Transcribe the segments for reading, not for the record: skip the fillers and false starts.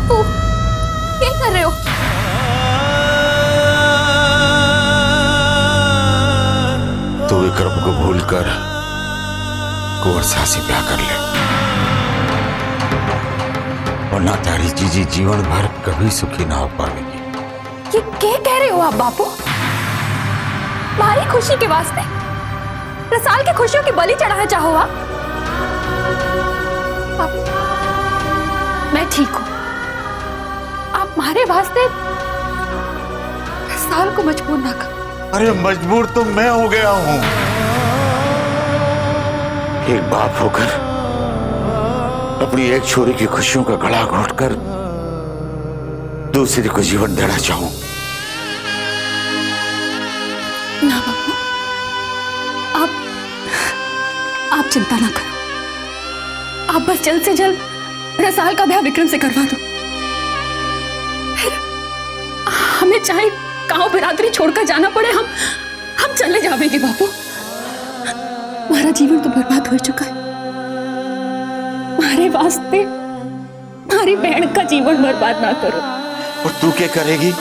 बापू क्या कर रहे हो? तो विक्रम को भूलकर कुंवर शाह से ब्याह कर ले, वरना तारी जीजी जीवन भर कभी सुखी ना हो पाएगी। ये क्या कह रहे हो आप बापू? हमारी खुशी के वास्ते रसाल की खुशियों की बलि चढ़ाना चाहो आप? मैं ठीक हूं। आप हमारे वास्ते रसाल को मजबूर ना करो। अरे मजबूर तो मैं हो गया हूं। एक बाप होकर अपनी एक छोरी की खुशियों का गला घोंटकर दूसरी को जीवन देना चाहूं। ना बापू, आप चिंता ना करो। आप बस जल्द से जल्द रसाल का ब्याह विक्रम से करवा दो। फिर हमें चाहे गांव बिरादरी छोड़कर जाना पड़े, हम चले जाएंगे बापू। हमारा जीवन तो बर्बाद हो चुका है। हमारे वास्ते हमारी बहन का जीवन बर्बाद ना करो। और तू क्या करेगी?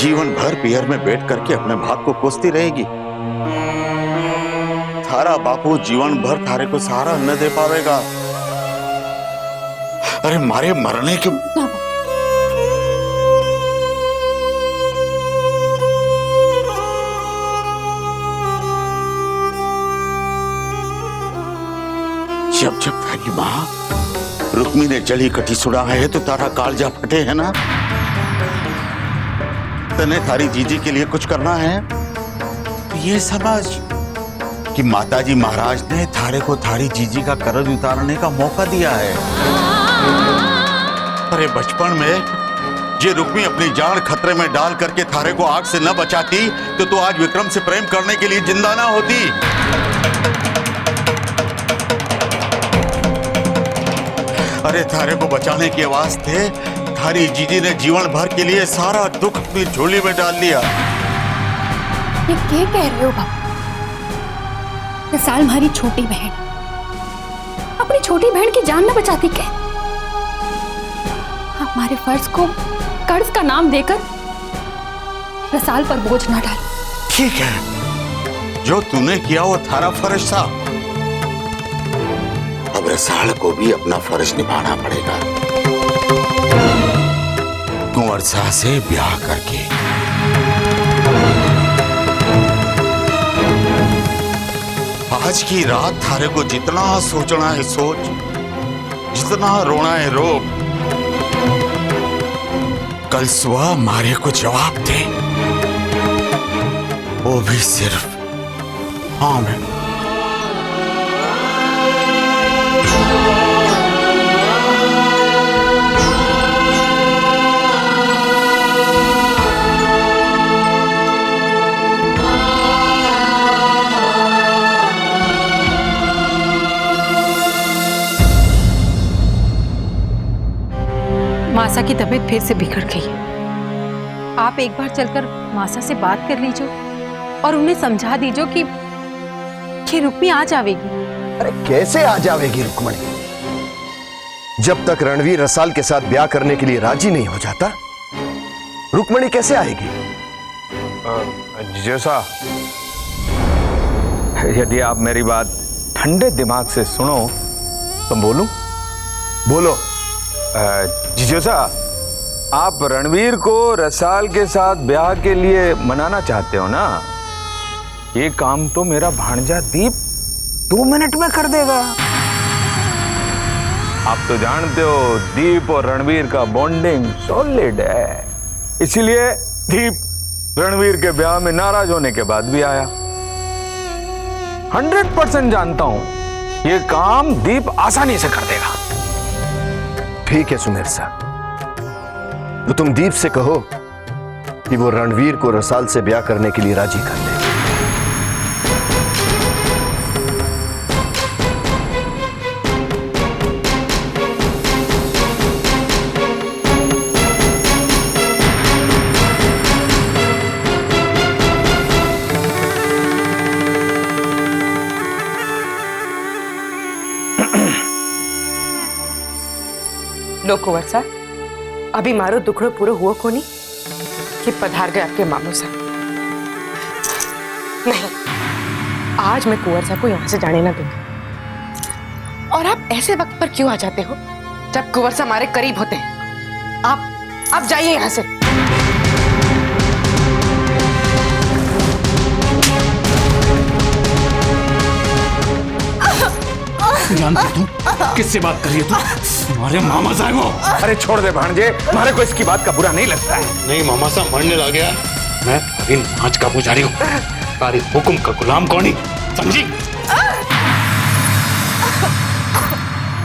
जीवन भर पियर में बैठ करके अपने भाग को कोसती रहेगी। थारा बापू जीवन भर थारे को सहारा न दे पावेगा। अरे मारे मरने के जब जब थारी मां रुक्मी ने जली कटी सुना है तो तारा कालजा फटे है ना। तने थारी जीजी के लिए कुछ करना है तो ये समझ कि माताजी महाराज ने थारे को थारी जीजी का कर्ज उतारने का मौका दिया है। अरे बचपन में जे रुक्मी अपनी जान खतरे में डाल करके थारे को आग से न बचाती तो तू आज विक्रम से प्रेम करने के लिए जिंदा ना होती। अरे थारे को बचाने के वास्ते थारी जीजी ने जीवन भर के लिए सारा दुख अपनी झोली में डाल लिया। ये क्या कह रहे हो बाबू? रसाल हमारी छोटी बहन, अपनी छोटी बहन की जान न बचाती क्या? हमारे फर्ज को कर्ज का नाम देकर रसाल पर बोझ ना डालो। ठीक है, जो तूने किया वो थारा फर्ज था। अब रसाल को भी अपना फर्ज निभाना पड़ेगा। कुंवर शाह से ब्याह करके आज की रात थारे को जितना सोचना है सोच, जितना रोना है रो। कल सुबह मारे को जवाब दे, वो भी सिर्फ हाँ में। मासा की तबीयत फिर से बिगड़ गई है। आप एक बार चलकर मासा से बात कर लीजिए और उन्हें समझा दीजिए कि रुक्मी आ जाएगी। अरे कैसे आ जाएगी रुक्मणी? जब तक रणवीर रसाल के साथ ब्याह करने के लिए राजी नहीं हो जाता, रुक्मणी कैसे आएगी? जैसा यदि आप मेरी बात ठंडे दिमाग से सुनो तो बोलूं? बोलो। जिजोसा, आप रणवीर को रसाल के साथ ब्याह के लिए मनाना चाहते हो ना? ये काम तो मेरा भांजा दीप 2 मिनट में कर देगा। आप तो जानते हो दीप और रणवीर का बॉन्डिंग सॉलिड है, इसीलिए दीप रणवीर के ब्याह में नाराज होने के बाद भी आया। 100% जानता हूं ये काम दीप आसानी से कर देगा। ठीक है सुमेर साहब, तो तुम दीप से कहो कि वो रणवीर को रसाल से ब्याह करने के लिए राजी कर दे। लो कुंवर सा, अभी मारो दुखड़ो पूरो हुआ को नहीं कि पधार गए आपके मामू सा। नहीं, आज मैं कुंवर सा को यहाँ से जाने ना दूंगी। और आप ऐसे वक्त पर क्यों आ जाते हो जब कुंवर सा हमारे करीब होते हैं? आप जाइए यहाँ से। जानती तू किससे बात कर रही है? तू तुम्हारे मामा साहब हो। अरे छोड़ दे भांजे, हमारे को इसकी बात का बुरा नहीं लगता है। नहीं मामा साहब मरने लग गया। मैं अभी नाच का पुजारी हूँ, तारी हुक्म का गुलाम कौन, समझी?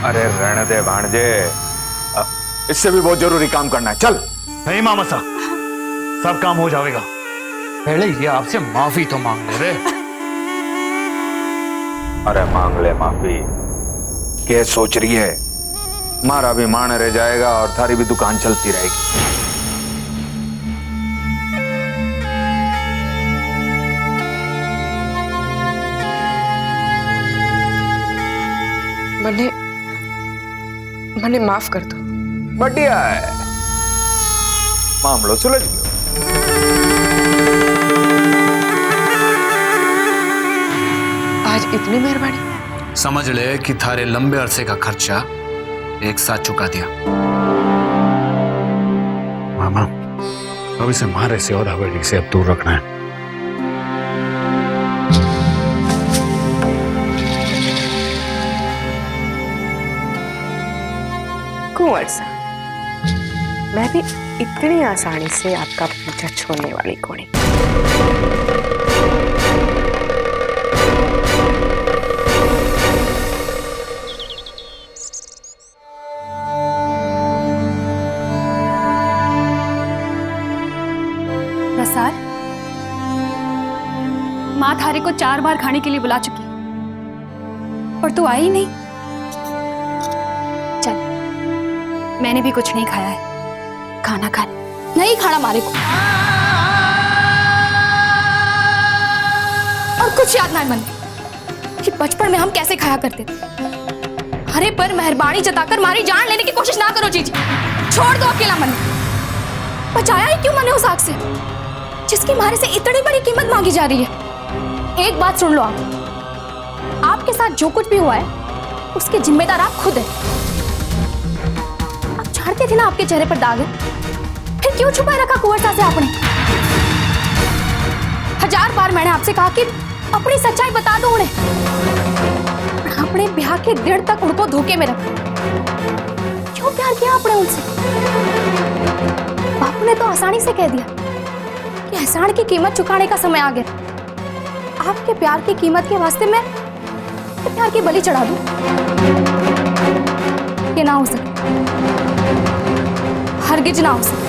अरे रहने दे भांजे, इससे भी बहुत जरूरी काम करना है, चल। नहीं मामा साहब, सब काम हो जाएगा, पहले ये आपसे माफी तो मांग ले रे। अरे मांग ले माफी, क्या सोच रही है? हमारा भी मान रह जाएगा और थारी भी दुकान चलती रहेगी। मने माफ कर दो। बढ़िया है, मामलो सुलझ गया। आज इतनी मेहरबानी। समझ ले कि थारे लंबे अरसे का खर्चा एक साथ चुका दिया। मामा, अब इसे मारे से और हवेली से अब दूर रखना है। कुंवर सा, मैं भी इतनी आसानी से आपका पीछा छोड़ने वाली कौन है? रसाल, माँ थारे को 4 बार खाने के लिए बुला चुकी और तू आई ही नहीं। चल, मैंने भी कुछ नहीं खाया है, खाना खा नहीं खाना मारे को। और कुछ याद ना है मन में कि बचपन में हम कैसे खाया करते थे। अरे पर मेहरबानी जताकर मारी जान लेने की कोशिश ना करो जीजी, छोड़ दो अकेला मन। बचाया ही क्यों मैंने उस आग से जिसकी मारे से इतनी बड़ी कीमत मांगी जा रही है? एक बात सुन लो, आपके साथ जो कुछ भी हुआ है उसके जिम्मेदार आप खुद हैं। आप जानते थे ना आपके चेहरे पर दाग है, फिर क्यों छुपाए रखा कुंवर सा से आपने? 1000 बार मैंने आपसे कहा कि अपनी सच्चाई बता दो उन्हें। अपने ब्याह के दिन तक उनको धोखे में रखा। क्यों प्यार किया आपने उनसे? बापू ने तो आसानी से कह दिया कि एहसान की कीमत चुकाने का समय आ गया। आपके प्यार की कीमत के वास्ते मैं प्यार की बलि चढ़ा दूं? ये ना हो सके, हरगिज ना हो सके।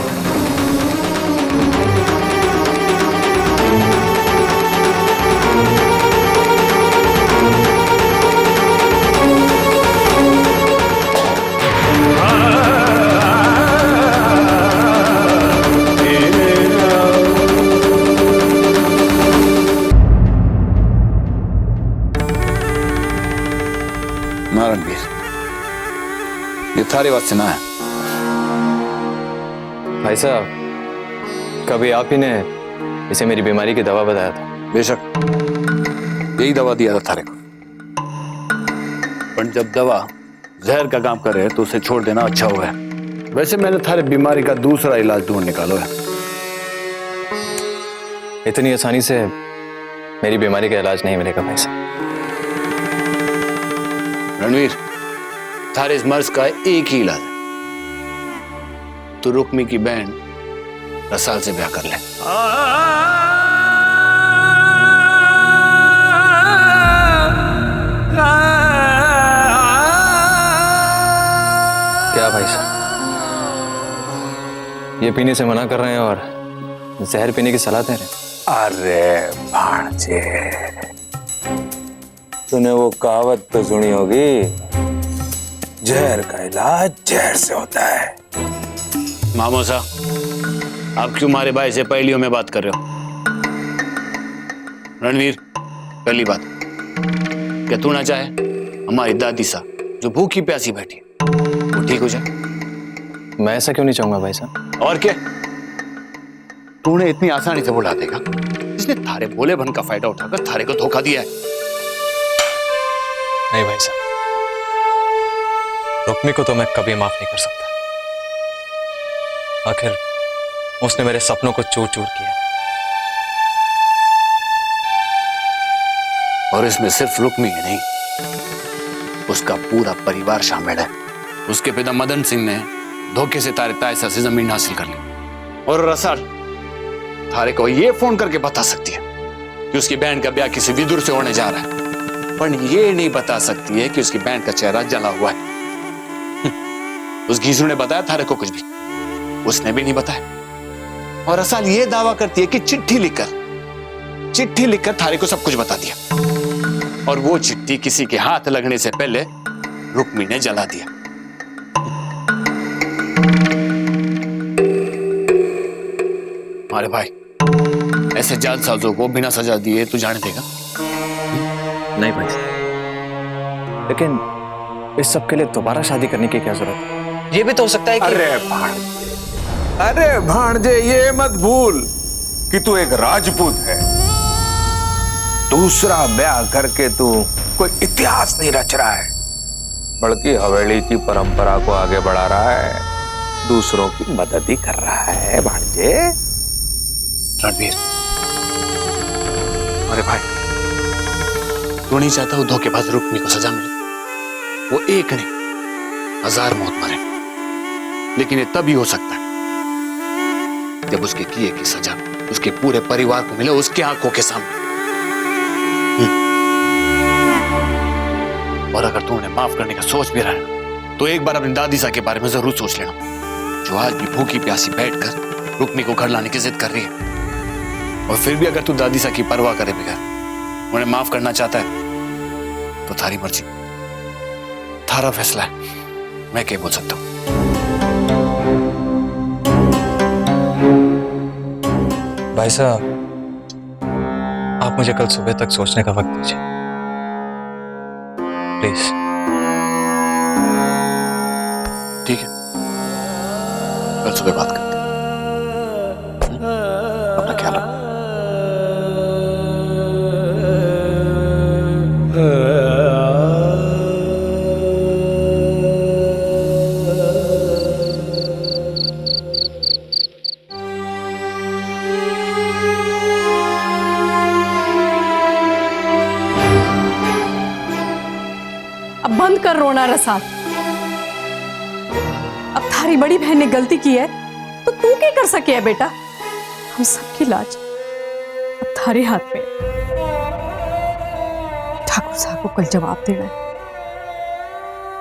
रणवीर, ये थारे वास्ते ना है। भाई साहब, कभी आप ही ने इसे मेरी बीमारी की दवा बताया था। बेशक यही दवा दिया था थारे को, पर जब दवा जहर का काम करे तो उसे छोड़ देना अच्छा हुआ है। वैसे मैंने थारे बीमारी का दूसरा इलाज ढूंढ निकालो है। इतनी आसानी से मेरी बीमारी का इलाज नहीं मिलेगा भाई साहब। रणवीर, थारे इस मर्ज का एक ही इलाज है, तो रुक्मी की बहन रसाल से ब्याह कर ले। क्या भाई साहब, ये पीने से मना कर रहे हैं और जहर पीने की सलाह दे रहे हैं? अरे भांजे, तूने वो कहावत तो सुनी होगी, जहर का इलाज जहर से होता है। मामो साहब, आप क्यों हमारे भाई से पहलियों में बात कर रहे हो? रणवीर, पहली बात, क्या तू ना चाहे हमारी दादी सा जो भूखी प्यासी बैठी वो ठीक हो जाए? मैं ऐसा क्यों नहीं चाहूंगा भाई साहब? और क्या, तूने इतनी आसानी से बुला देगा जिसने थारे भोलेपन का फायदा उठाकर थारे को धोखा दिया है? नहीं भाई साहब, रुक्मी को तो मैं कभी माफ नहीं कर सकता। आखिर उसने मेरे सपनों को चूर चूर किया। और इसमें सिर्फ रुक्मी ही नहीं, उसका पूरा परिवार शामिल है। उसके पिता मदन सिंह ने धोखे से तारे तायसा से जमीन हासिल कर ली, और रसाल थारे को ये फोन करके बता सकती है कि उसकी बहन का ब्याह किसी विदुर से होने जा रहा है, पर ये नहीं बता सकती है कि उसकी बहन का चेहरा जला हुआ है। उस घीसू ने बताया थारे को कुछ भी? उसने भी नहीं बताया। और रसाल ये दावा करती है कि चिट्ठी लिखकर थारे को सब कुछ बता दिया, और वो चिट्ठी किसी के हाथ लगने से पहले रुक्मी ने जला दिया। अरे भाई, ऐसे जालसाजों को बिना सजा दिए तू जाने देगा? नहीं भाई साहब, लेकिन इस सब के लिए दोबारा शादी करने की क्या जरूरत है? ये भी तो हो सकता है कि अरे भांजे, ये मत भूल कि तू एक राजपूत है। दूसरा ब्याह करके तू कोई इतिहास नहीं रच रहा है, बल्कि हवेली की परंपरा को आगे बढ़ा रहा है, दूसरों की मदद ही कर रहा है भांजे। रणवीर, अरे भाई, तू नहीं चाहता वो धोखेबाज रुक्मी को सजा मिले? वो एक नहीं 1000 मौत मरे, लेकिन ये तभी हो सकता है जब उसके किए की सजा उसके पूरे परिवार को मिले, उसके आंखों के सामने। और अगर तू उन्हें माफ करने का सोच भी रहा है, तो एक बार अपनी दादी सा के बारे में जरूर सोच लेना, जो आज भी भूखी प्यासी बैठकर रुक्मी को घर लाने की जिद कर रही है। और फिर भी अगर तू दादी सा की परवाह करे बगैर उन्हें माफ करना चाहता है, तो थारी मर्जी, थारा फैसला है, मैं क्या बोल सकता हूं। भाई साहब, आप मुझे कल सुबह तक सोचने का वक्त दीजिए प्लीज। ठीक है, कल सुबह बात करते हैं। अपना ख्याल रखो। अब बंद कर रोना रसाल। अब थारी बड़ी बहन ने गलती की है तो तू क्या कर सके है बेटा? हम सबकी लाज अब थारे हाथ में। ठाकुर साहब को कल जवाब देना है।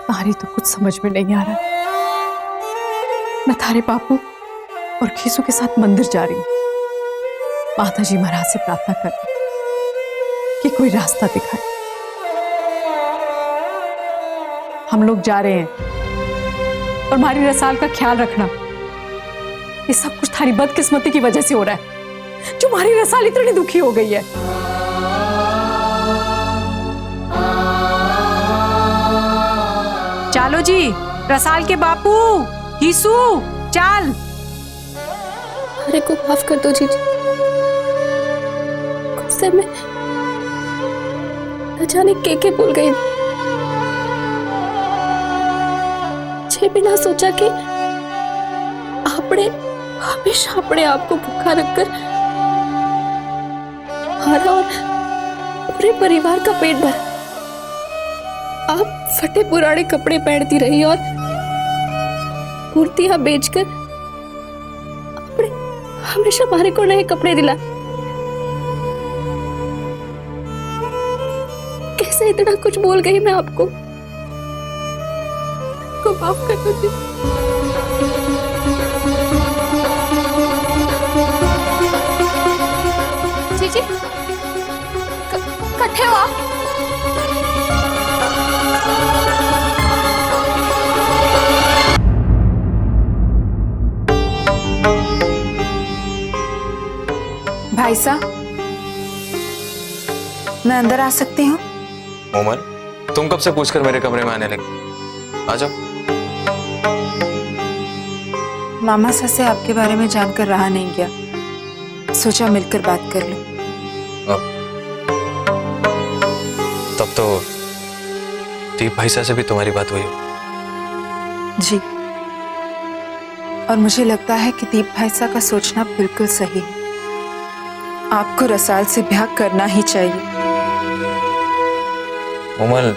तारी तो कुछ समझ में नहीं आ रहा। मैं थारे बापू और खीसू के साथ मंदिर जा रही हूँ, माता जी महाराज से प्रार्थना करने कि कोई रास्ता दिखाए। हम लोग जा रहे हैं, और हमारी रसाल का ख्याल रखना। ये सब कुछ थारी बदकिस्मती की वजह से हो रहा है, जो हमारी रसाल इतनी दुखी हो गई है। चलो जी, रसाल के बापू, हीसू, चाल। अरे को माफ कर दो जीजी, गुस्से में न जाने के बोल गई। मुझे भी ना सोचा कि आपने हमेशा अपने आप को भूखा रखकर हमारा और पूरे परिवार का पेट भरा। आप फटे पुराने कपड़े पहनती रही और मूर्तियां बेचकर आपने हमेशा हमारे को नए कपड़े दिला। कैसे इतना कुछ बोल गई मैं आपको? को माफ कर दो जीजी। कट्ठे हो आप? भाई साहब, मैं अंदर आ सकती हूँ? मोमल, तुम कब से पूछकर मेरे कमरे में आने लगी? आ जाओ। मामा से आपके बारे में जानकर रहा नहीं गया, सोचा मिलकर बात कर लूं। तब तो दीप भाई से भी तुम्हारी बात हुई हो? जी, और मुझे लगता है कि दीप भाई का सोचना बिल्कुल सही है। आपको रसाल से ब्याह करना ही चाहिए। उमल,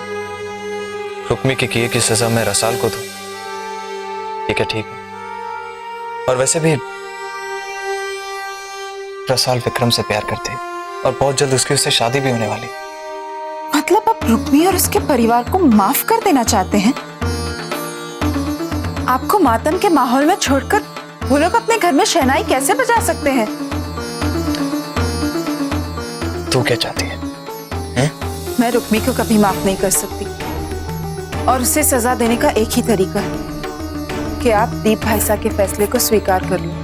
रुक्मी के किए की सजा मैं रसाल को दूं, ये क्या ठीक है? और वैसे भी रसाल विक्रम से प्यार करते और बहुत जल्द उससे शादी भी होने वाली। मतलब आप रुक्मी और उसके परिवार को माफ कर देना चाहते हैं? आपको मातम के माहौल में छोड़कर वो लोग अपने घर में शहनाई कैसे बजा सकते हैं? तू क्या चाहती है? मैं रुक्मी को कभी माफ नहीं कर सकती, और उसे सजा देने का एक ही तरीका है कि आप दीप भाईसा के फैसले को स्वीकार कर लो।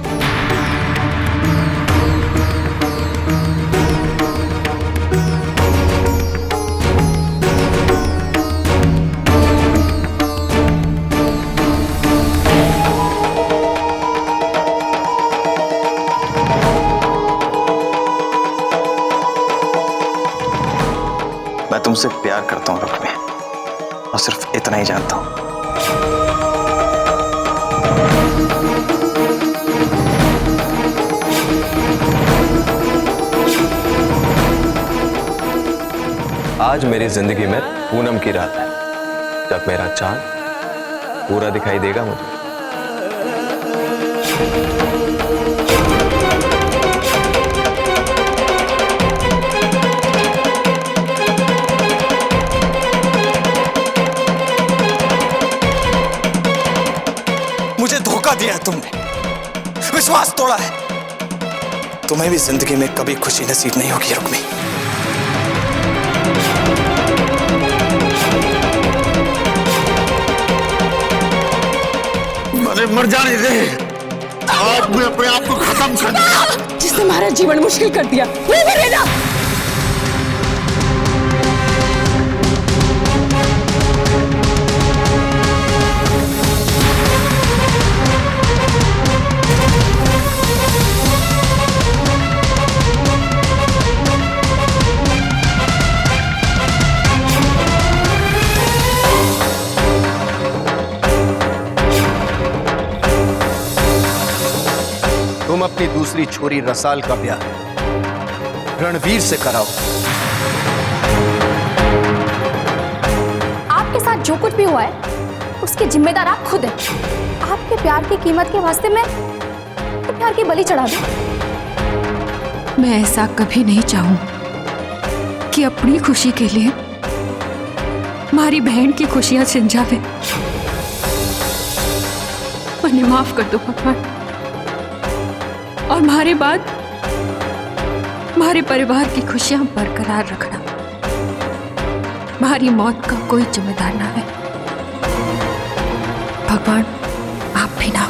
मैं तुमसे प्यार करता हूं रुक्मी, और सिर्फ इतना ही जानता हूं। आज मेरी जिंदगी में पूनम की रात है, जब मेरा चांद पूरा दिखाई देगा मुझे। मुझे धोखा दिया है तुमने, विश्वास तोड़ा है। तुम्हें भी जिंदगी में कभी खुशी नसीब नहीं होगी रुक्मी। अरे मर जाने दे, आज मैं अपने आप को खत्म कर दूंगा। जिसने हमारा जीवन मुश्किल कर दिया वो मरेगा। तुम अपनी दूसरी छोरी रसाल का ब्याह रणवीर से कराओ। आपके साथ जो कुछ भी हुआ है उसके जिम्मेदार आप खुद हैं। आपके प्यार की कीमत के वास्ते मैं प्यार की बलि चढ़ा दूं। मैं ऐसा कभी नहीं चाहूं कि अपनी खुशी के लिए हमारी बहन की खुशियां छिन जावे। मुझे माफ कर दो भगवान, और हमारे बाद हमारे परिवार की खुशियां बरकरार रखना। हमारी मौत का कोई जिम्मेदार ना है भगवान, आप भी ना।